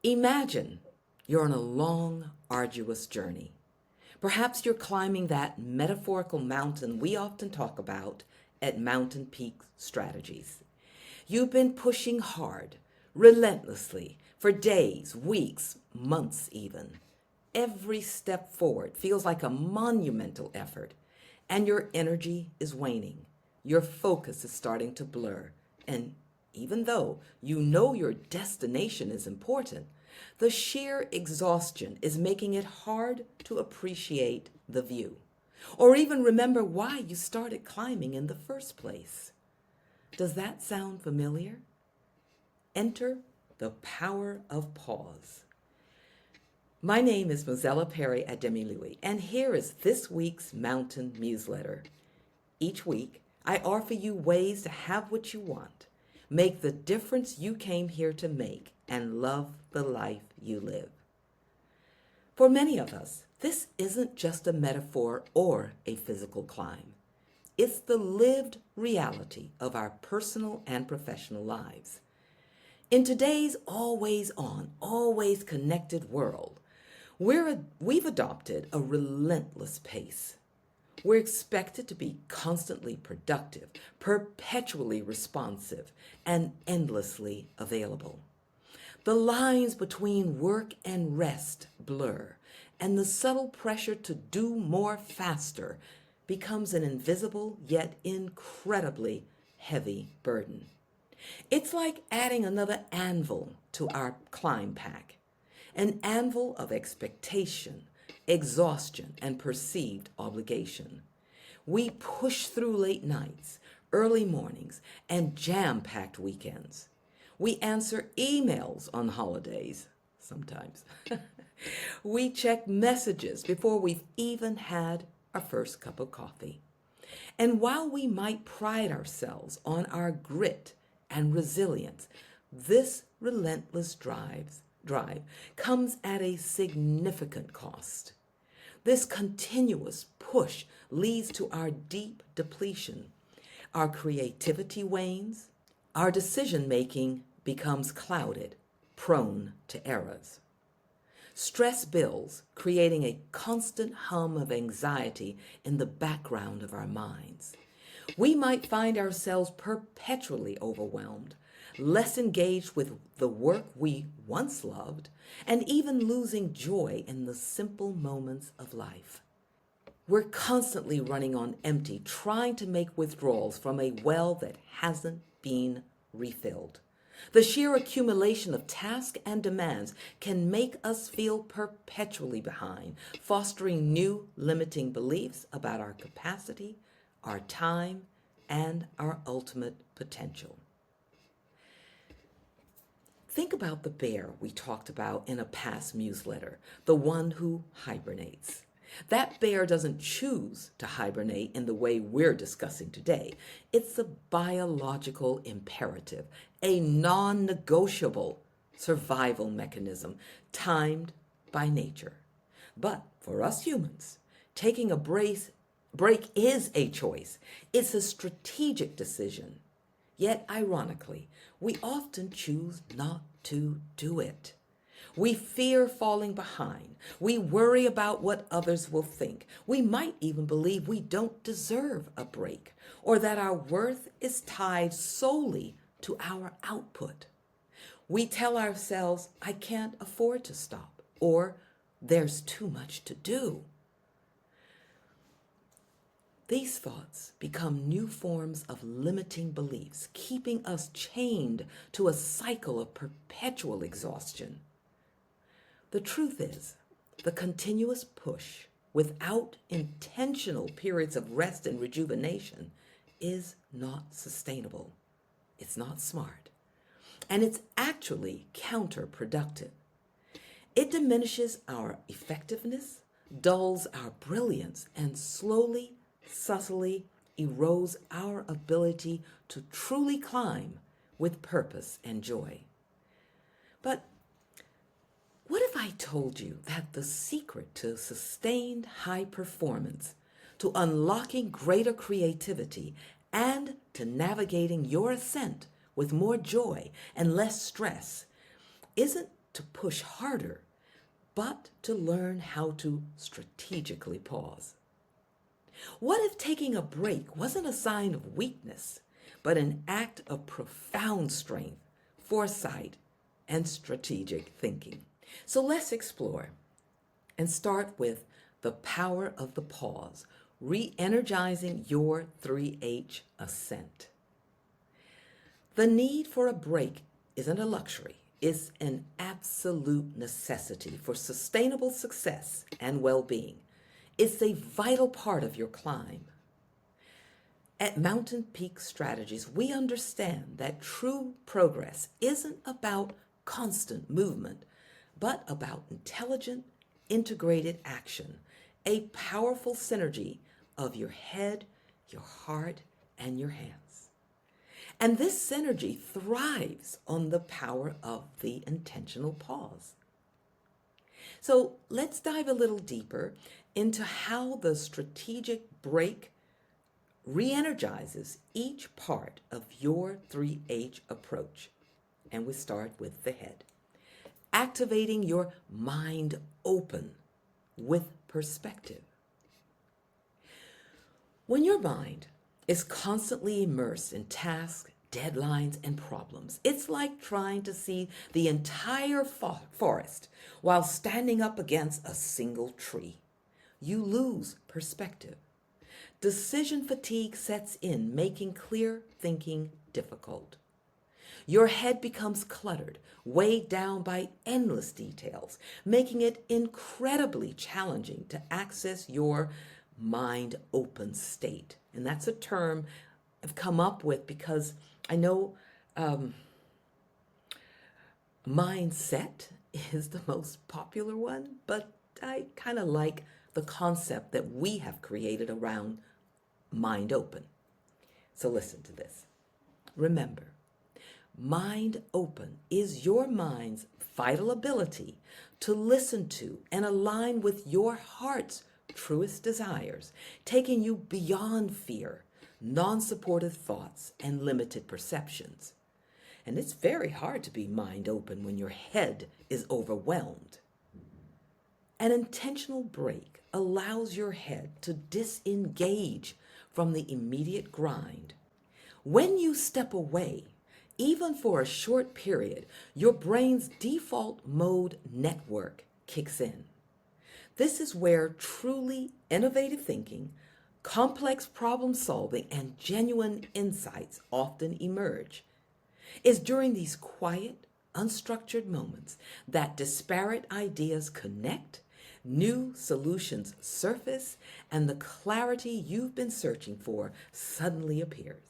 Imagine you're on a long, arduous journey. Perhaps you're climbing that metaphorical mountain we often talk about at Mountain Peak Strategies. You've been pushing hard, relentlessly, for days, weeks, months even. Every step forward feels like a monumental effort, and your energy is waning. Your focus is starting to blur, and even though you know your destination is important, the sheer exhaustion is making it hard to appreciate the view, or even remember why you started climbing in the first place. Does that sound familiar? Enter the power of pause. My name is Mozella Perry Ademilui, and here is this week's Mountain Newsletter. Each week, I offer you ways to have what you want, make the difference you came here to make, and love the life you live. For many of us, this isn't just a metaphor or a physical climb. It's the lived reality of our personal and professional lives. In today's always on, always connected world, we've adopted a relentless pace. We're expected to be constantly productive, perpetually responsive, and endlessly available. The lines between work and rest blur, and the subtle pressure to do more faster becomes an invisible yet incredibly heavy burden. It's like adding another anvil to our climb pack, an anvil of expectation, exhaustion, and perceived obligation. We push through late nights, early mornings, and jam-packed weekends. We answer emails on holidays, sometimes. We check messages before we've even had our first cup of coffee. And while we might pride ourselves on our grit and resilience, this relentless drive comes at a significant cost. This continuous push leads to our deep depletion. Our creativity wanes. Our decision-making becomes clouded, prone to errors. Stress builds, creating a constant hum of anxiety in the background of our minds. We might find ourselves perpetually overwhelmed, less engaged with the work we once loved, and even losing joy in the simple moments of life. We're constantly running on empty, trying to make withdrawals from a well that hasn't been refilled. The sheer accumulation of tasks and demands can make us feel perpetually behind, fostering new limiting beliefs about our capacity, our time, and our ultimate potential. Think about the bear we talked about in a past newsletter, the one who hibernates. That bear doesn't choose to hibernate in the way we're discussing today. It's a biological imperative, a non-negotiable survival mechanism timed by nature. But for us humans, taking a break is a choice. It's a strategic decision. Yet, ironically, we often choose not to do it. We fear falling behind. We worry about what others will think. We might even believe we don't deserve a break, or that our worth is tied solely to our output. We tell ourselves, I can't afford to stop, or there's too much to do. These thoughts become new forms of limiting beliefs, keeping us chained to a cycle of perpetual exhaustion. The truth is, the continuous push without intentional periods of rest and rejuvenation is not sustainable. It's not smart. And it's actually counterproductive. It diminishes our effectiveness, dulls our brilliance, and slowly, subtly erodes our ability to truly climb with purpose and joy. But what if I told you that the secret to sustained high performance, to unlocking greater creativity, and to navigating your ascent with more joy and less stress isn't to push harder, but to learn how to strategically pause. What if taking a break wasn't a sign of weakness, but an act of profound strength, foresight, and strategic thinking? So let's explore and start with the power of the pause, re-energizing your 3H ascent. The need for a break isn't a luxury. It's an absolute necessity for sustainable success and well-being. It's a vital part of your climb. At Mountain Peak Strategies, we understand that true progress isn't about constant movement, but about intelligent, integrated action, a powerful synergy of your head, your heart, and your hands. And this synergy thrives on the power of the intentional pause. So let's dive a little deeper into how the strategic break re-energizes each part of your 3H approach. And we start with the head. Activating your mind open with perspective. When your mind is constantly immersed in tasks, deadlines, and problems, it's like trying to see the entire forest while standing up against a single tree. You lose perspective. Decision fatigue sets in, making clear thinking difficult. Your head becomes cluttered, weighed down by endless details, making it incredibly challenging to access your mind open state. And that's a term I've come up with because I know mindset is the most popular one, but I kind of like the concept that we have created around mind open. So listen to this. Remember, mind open is your mind's vital ability to listen to and align with your heart's truest desires, taking you beyond fear, non-supportive thoughts, and limited perceptions. And it's very hard to be mind open when your head is overwhelmed. An intentional break allows your head to disengage from the immediate grind. When you step away, even for a short period, your brain's default mode network kicks in. This is where truly innovative thinking, complex problem solving, and genuine insights often emerge. It's during these quiet, unstructured moments that disparate ideas connect, new solutions surface, and the clarity you've been searching for suddenly appears.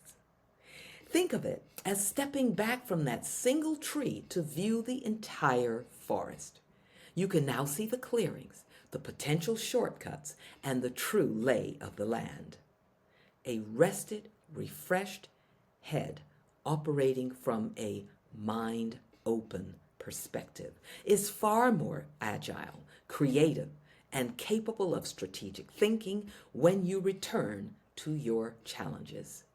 Think of it as stepping back from that single tree to view the entire forest. You can now see the clearings, the potential shortcuts, and the true lay of the land. A rested, refreshed head operating from a mind-open perspective is far more agile, creative, and capable of strategic thinking when you return to your challenges.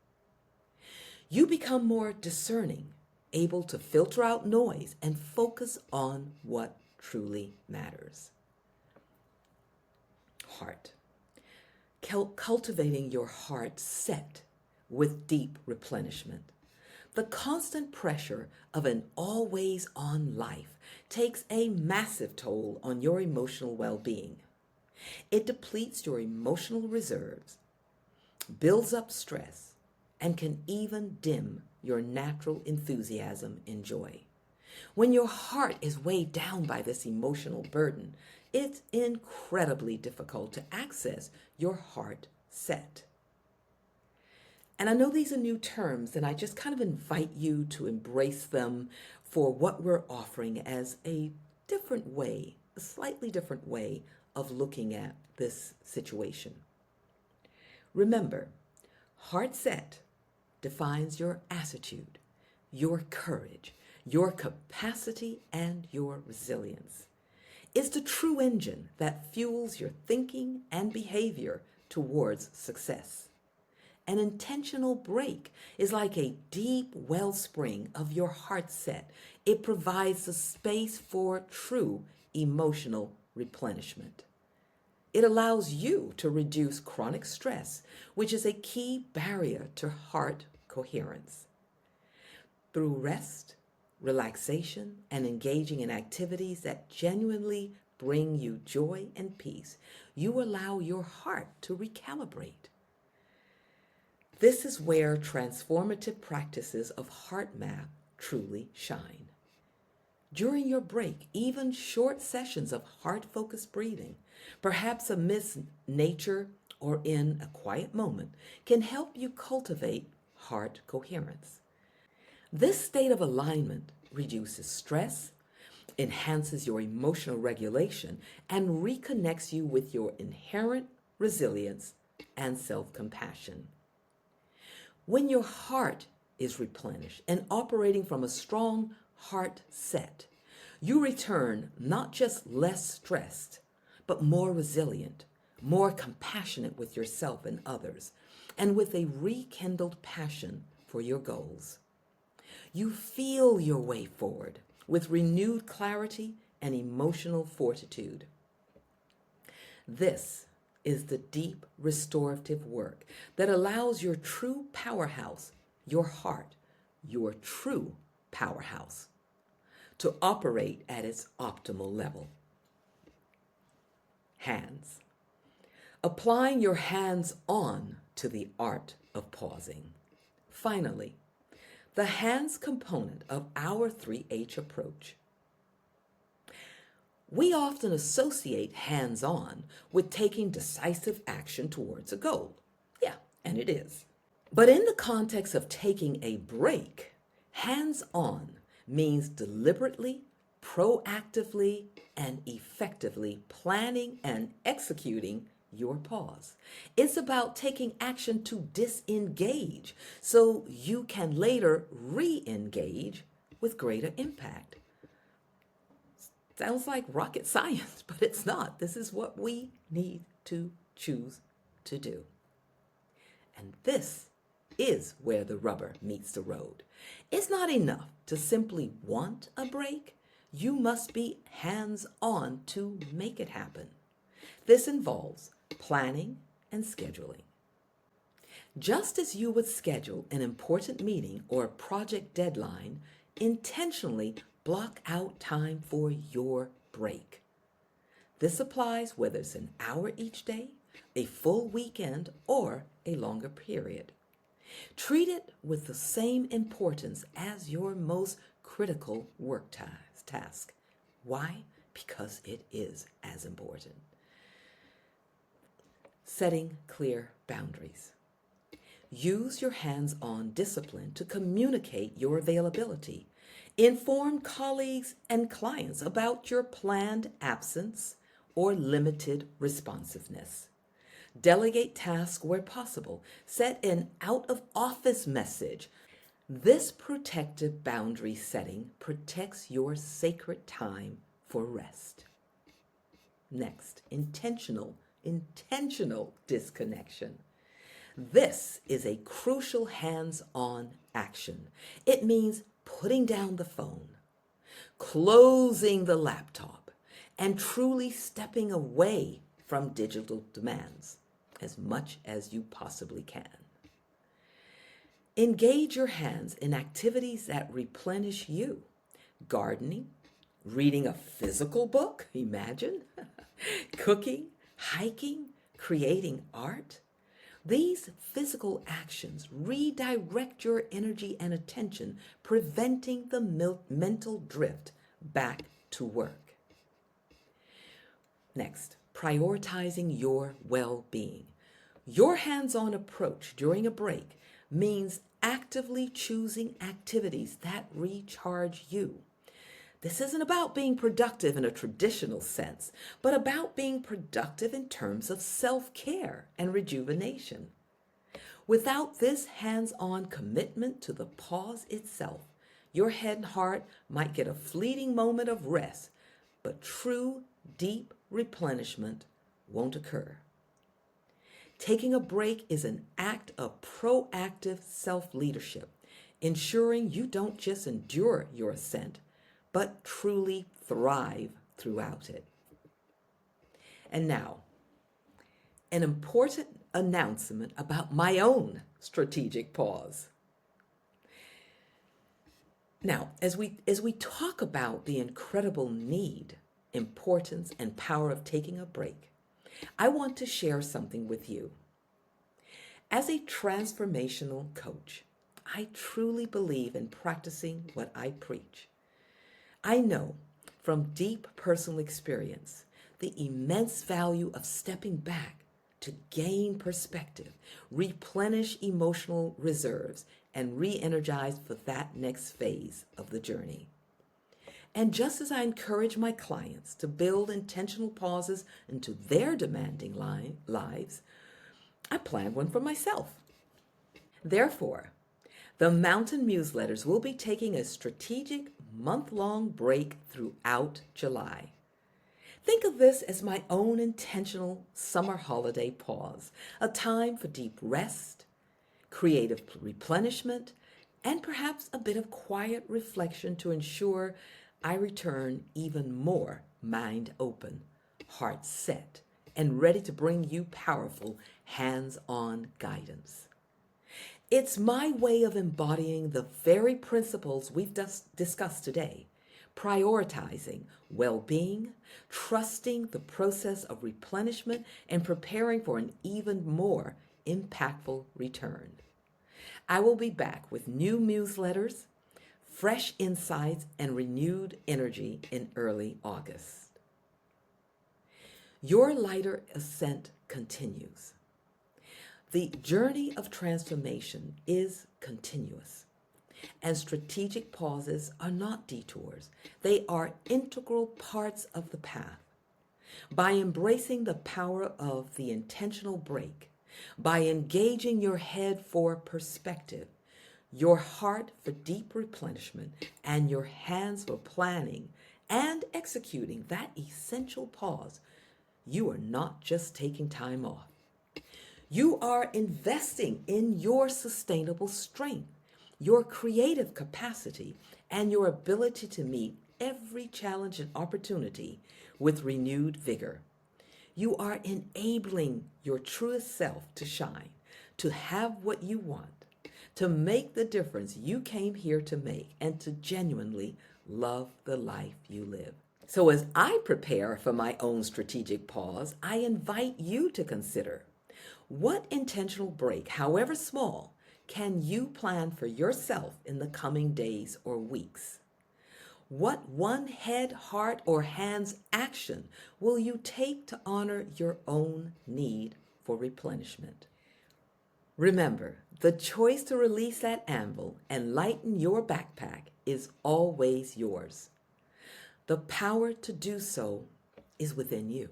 You become more discerning, able to filter out noise and focus on what truly matters. Heart. Cultivating your heart set with deep replenishment. The constant pressure of an always-on life takes a massive toll on your emotional well-being. It depletes your emotional reserves, builds up stress, and can even dim your natural enthusiasm and joy. When your heart is weighed down by this emotional burden, it's incredibly difficult to access your heart set. And I know these are new terms, and I just kind of invite you to embrace them for what we're offering as a different way, a slightly different way of looking at this situation. Remember, heart set defines your attitude, your courage, your capacity, and your resilience. It's the true engine that fuels your thinking and behavior towards success. An intentional break is like a deep wellspring of your heart set. It provides the space for true emotional replenishment. It allows you to reduce chronic stress, which is a key barrier to heart coherence. Through rest, relaxation, and engaging in activities that genuinely bring you joy and peace, you allow your heart to recalibrate. This is where transformative practices of heart math truly shine. During your break, even short sessions of heart-focused breathing, perhaps amidst nature or in a quiet moment, can help you cultivate heart coherence. This state of alignment reduces stress, enhances your emotional regulation, and reconnects you with your inherent resilience and self-compassion. When your heart is replenished and operating from a strong heart set, you return not just less stressed, but more resilient, more compassionate with yourself and others, and with a rekindled passion for your goals. You feel your way forward with renewed clarity and emotional fortitude. This is the deep restorative work that allows your true powerhouse, your heart, your true powerhouse, to operate at its optimal level. Hands. Applying your hands on to the art of pausing. Finally, the hands component of our 3H approach. We often associate hands-on with taking decisive action towards a goal. Yeah, and it is. But in the context of taking a break, hands-on means deliberately, proactively, and effectively planning and executing your pause. It's about taking action to disengage so you can later re-engage with greater impact. Sounds like rocket science, but it's not. This is what we need to choose to do. And this is where the rubber meets the road. It's not enough to simply want a break. You must be hands-on to make it happen. This involves planning and scheduling. Just as you would schedule an important meeting or a project deadline, intentionally block out time for your break. This applies whether it's an hour each day, a full weekend, or a longer period. Treat it with the same importance as your most critical work task. Why? Because it is as important. Setting clear boundaries. Use your hands-on discipline to communicate your availability. Inform colleagues and clients about your planned absence or limited responsiveness. Delegate tasks where possible. Set an out-of-office message. This protective boundary setting protects your sacred time for rest. Next, intentional disconnection. This is a crucial hands-on action. It means putting down the phone, closing the laptop, and truly stepping away from digital demands as much as you possibly can. Engage your hands in activities that replenish you. Gardening, reading a physical book, imagine, cooking, hiking, creating art. These physical actions redirect your energy and attention, preventing the mental drift back to work. Next, prioritizing your well-being. Your hands-on approach during a break means actively choosing activities that recharge you. This isn't about being productive in a traditional sense, but about being productive in terms of self-care and rejuvenation. Without this hands-on commitment to the pause itself, your head and heart might get a fleeting moment of rest, but true, deep replenishment won't occur. Taking a break is an act of proactive self-leadership, ensuring you don't just endure your ascent, but truly thrive throughout it. And now, an important announcement about my own strategic pause. Now, as we talk about the incredible need, importance, and power of taking a break, I want to share something with you. As a transformational coach, I truly believe in practicing what I preach. I know from deep personal experience the immense value of stepping back to gain perspective, replenish emotional reserves, and re-energize for that next phase of the journey. And just as I encourage my clients to build intentional pauses into their demanding lives, I planned one for myself. Therefore, the Mountain Newsletters will be taking a strategic month-long break throughout July. Think of this as my own intentional summer holiday pause, a time for deep rest, creative replenishment, and perhaps a bit of quiet reflection to ensure I return even more mind open, heart set, and ready to bring you powerful hands-on guidance. It's my way of embodying the very principles we've discussed today, prioritizing well-being, trusting the process of replenishment, and preparing for an even more impactful return. I will be back with new newsletters, fresh insights, and renewed energy in early August. Your lighter ascent continues. The journey of transformation is continuous, and strategic pauses are not detours. They are integral parts of the path. By embracing the power of the intentional break, by engaging your head for perspective, your heart for deep replenishment, and your hands for planning and executing that essential pause, you are not just taking time off. You are investing in your sustainable strength, your creative capacity, and your ability to meet every challenge and opportunity with renewed vigor. You are enabling your truest self to shine, to have what you want, to make the difference you came here to make, and to genuinely love the life you live. So as I prepare for my own strategic pause, I invite you to consider, what intentional break, however small, can you plan for yourself in the coming days or weeks? What one head, heart, or hands action will you take to honor your own need for replenishment? Remember, the choice to release that anvil and lighten your backpack is always yours. The power to do so is within you.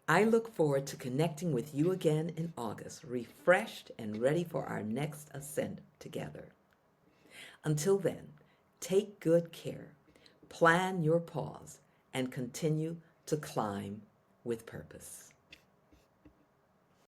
I look forward to connecting with you again in August, refreshed and ready for our next ascent together. Until then, take good care, plan your pause, and continue to climb with purpose.